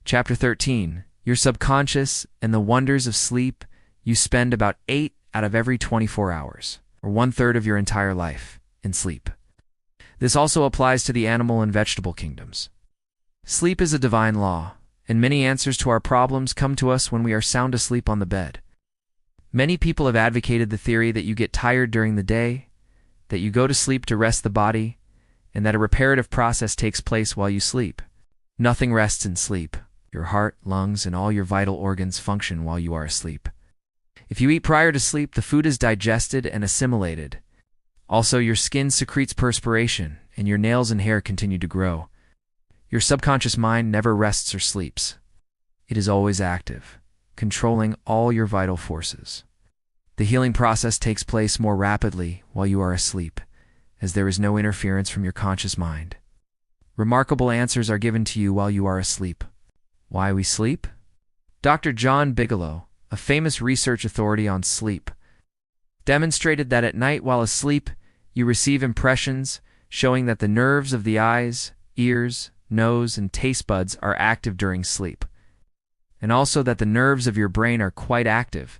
Chapter 13. Your subconscious and the wonders of sleep. You spend about 8 out of every 24 hours, or 1/3 of your entire life, in sleep. This also applies to the animal and vegetable kingdoms. Sleep is a divine law, and many answers to our problems come to us when we are sound asleep on the bed. Many people have advocated the theory that you get tired during the day, that you go to sleep to rest the body, and that a reparative process takes place while you sleep. Nothing rests in sleep. Your heart, lungs, and all your vital organs function while you are asleep. If you eat prior to sleep, the food is digested and assimilated. Also, your skin secretes perspiration, and your nails and hair continue to grow. Your subconscious mind never rests or sleeps. It is always active, controlling all your vital forces. The healing process takes place more rapidly while you are asleep, as there is no interference from your conscious mind. Remarkable answers are given to you while you are asleep. Why we sleep? Dr. John Bigelow, a famous research authority on sleep, demonstrated that at night while asleep, you receive impressions showing that the nerves of the eyes, ears, nose, and taste buds are active during sleep, and also that the nerves of your brain are quite active.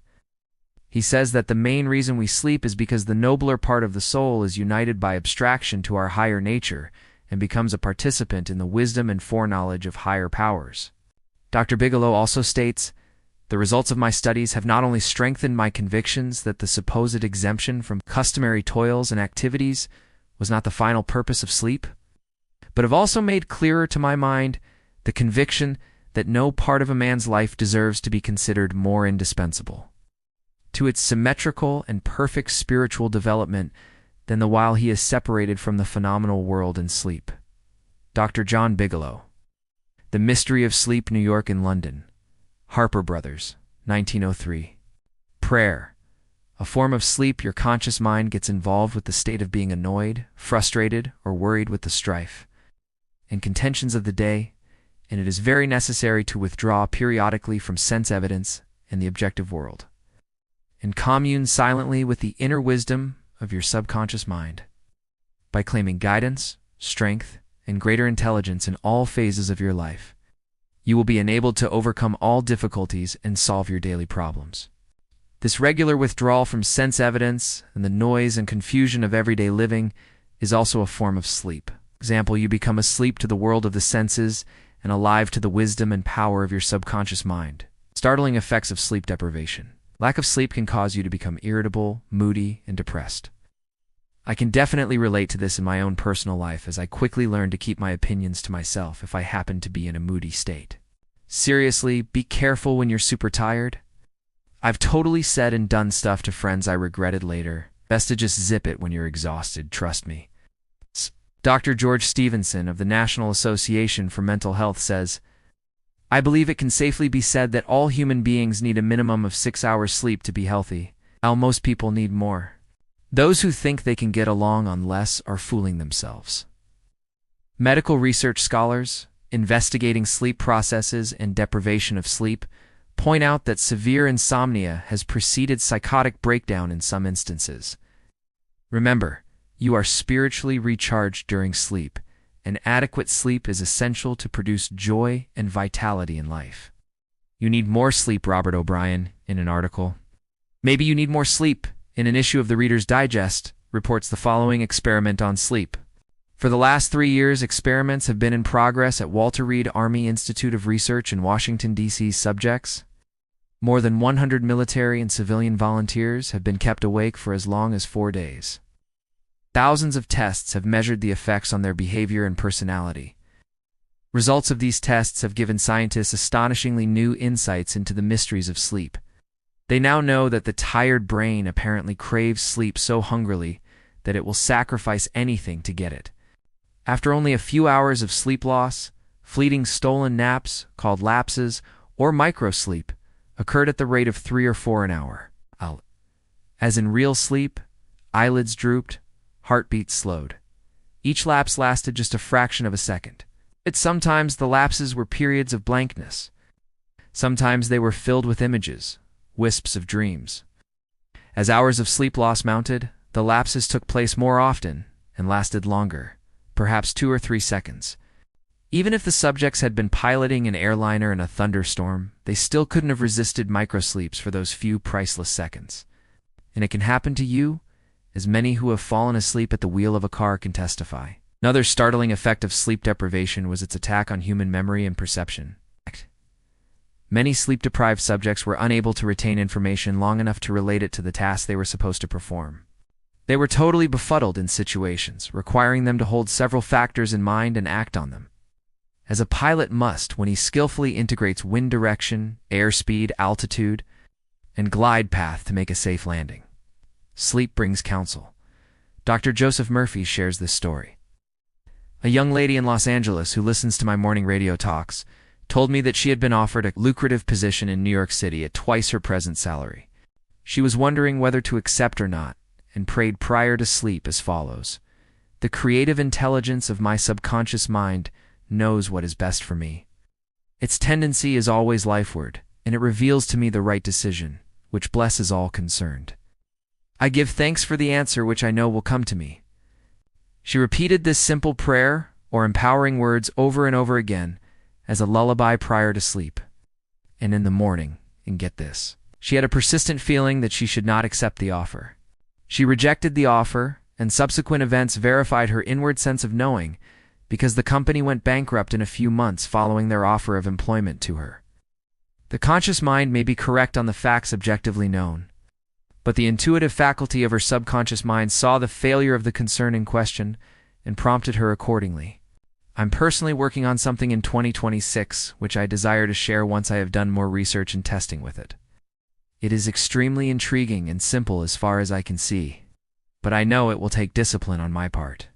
He says that the main reason we sleep is because the nobler part of the soul is united by abstraction to our higher nature and becomes a participant in the wisdom and foreknowledge of higher powers. Dr. Bigelow also states, "The results of my studies have not only strengthened my convictions that the supposed exemption from customary toils and activities was not the final purpose of sleep, but have also made clearer to my mind the conviction that no part of a man's life deserves to be considered more indispensable to its symmetrical and perfect spiritual development than the while he is separated from the phenomenal world in sleep." Dr. John Bigelow. The Mystery of Sleep, New York and London. Harper Brothers, 1903. Prayer. A form of sleep, your conscious mind gets involved with the state of being annoyed, frustrated, or worried with the strife and contentions of the day, and it is very necessary to withdraw periodically from sense evidence and the objective world, and commune silently with the inner wisdom of your subconscious mind. By claiming guidance, strength, and greater intelligence in all phases of your life, you will be enabled to overcome all difficulties and solve your daily problems. This regular withdrawal from sense evidence and the noise and confusion of everyday living is also a form of sleep. Example, you become asleep to the world of the senses and alive to the wisdom and power of your subconscious mind. Startling effects of sleep deprivation. Lack of sleep can cause you to become irritable, moody, and depressed. I can definitely relate to this in my own personal life, as I quickly learned to keep my opinions to myself if I happen to be in a moody state. Seriously, be careful when you're super tired. I've totally said and done stuff to friends I regretted later. Best to just zip it when you're exhausted, trust me. Dr. George Stevenson of the National Association for Mental Health says, "I believe it can safely be said that all human beings need a minimum of 6 hours sleep to be healthy, while most people need more. Those who think they can get along on less are fooling themselves." Medical research scholars, investigating sleep processes and deprivation of sleep, point out that severe insomnia has preceded psychotic breakdown in some instances. Remember, you are spiritually recharged during sleep, and adequate sleep is essential to produce joy and vitality in life. You need more sleep, Robert O'Brien, in an article. Maybe you need more sleep, in an issue of the Reader's Digest, reports the following experiment on sleep. For the last 3 years, experiments have been in progress at Walter Reed Army Institute of Research in Washington, D.C. Subjects. More than 100 military and civilian volunteers have been kept awake for as long as 4 days. Thousands of tests have measured the effects on their behavior and personality. Results of these tests have given scientists astonishingly new insights into the mysteries of sleep. They now know that the tired brain apparently craves sleep so hungrily that it will sacrifice anything to get it. After only a few hours of sleep loss, fleeting stolen naps, called lapses, or microsleep, occurred at the rate of 3 or 4 an hour. As in real sleep, eyelids drooped, heartbeat slowed. Each lapse lasted just a fraction of a second. Sometimes the lapses were periods of blankness. Sometimes they were filled with images, wisps of dreams. As hours of sleep loss mounted, the lapses took place more often and lasted longer, perhaps 2 or 3 seconds. Even if the subjects had been piloting an airliner in a thunderstorm, they still couldn't have resisted microsleeps for those few priceless seconds. And it can happen to you, as many who have fallen asleep at the wheel of a car can testify. Another startling effect of sleep deprivation was its attack on human memory and perception. Many sleep-deprived subjects were unable to retain information long enough to relate it to the task they were supposed to perform. They were totally befuddled in situations, requiring them to hold several factors in mind and act on them, as a pilot must when he skillfully integrates wind direction, airspeed, altitude, and glide path to make a safe landing. Sleep brings counsel. Dr. Joseph Murphy shares this story. A young lady in Los Angeles who listens to my morning radio talks told me that she had been offered a lucrative position in New York City at twice her present salary. She was wondering whether to accept or not, and prayed prior to sleep as follows: "The creative intelligence of my subconscious mind knows what is best for me. Its tendency is always lifeward, and it reveals to me the right decision, which blesses all concerned. I give thanks for the answer which I know will come to me." She repeated this simple prayer or empowering words over and over again as a lullaby prior to sleep. And in the morning, and get this, she had a persistent feeling that she should not accept the offer. She rejected the offer, and subsequent events verified her inward sense of knowing, because the company went bankrupt in a few months following their offer of employment to her. The conscious mind may be correct on the facts objectively known, but the intuitive faculty of her subconscious mind saw the failure of the concern in question and prompted her accordingly. I'm personally working on something in 2026 which I desire to share once I have done more research and testing with it. It is extremely intriguing and simple as far as I can see, but I know it will take discipline on my part.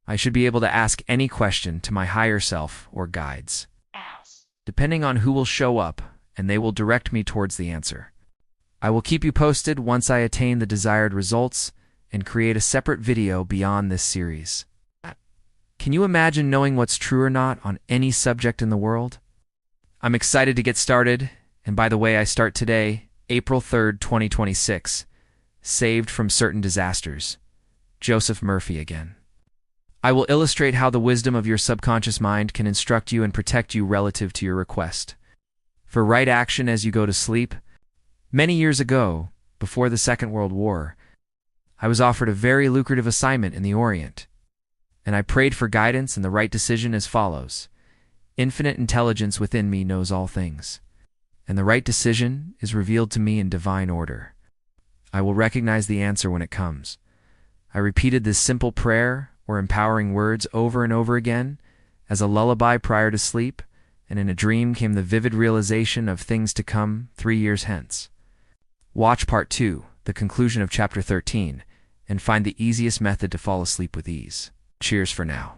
I should be able to ask any question to my higher self or guides, depending on who will show up, and they will direct me towards the answer. I will keep you posted once I attain the desired results and create a separate video beyond this series. Can you imagine knowing what's true or not on any subject in the world? I'm excited to get started, and by the way, I start today, April 3rd, 2026. Saved from certain disasters. Joseph Murphy again. I will illustrate how the wisdom of your subconscious mind can instruct you and protect you relative to your request for right action as you go to sleep. Many years ago, before the Second World War, I was offered a very lucrative assignment in the Orient, and I prayed for guidance and the right decision as follows: infinite intelligence within me knows all things, and the right decision is revealed to me in divine order. I will recognize the answer when it comes. I repeated this simple prayer or empowering words over and over again as a lullaby prior to sleep, and in a dream came the vivid realization of things to come 3 years hence. Watch Part 2, the conclusion of Chapter 13, and find the easiest method to fall asleep with ease. Cheers for now.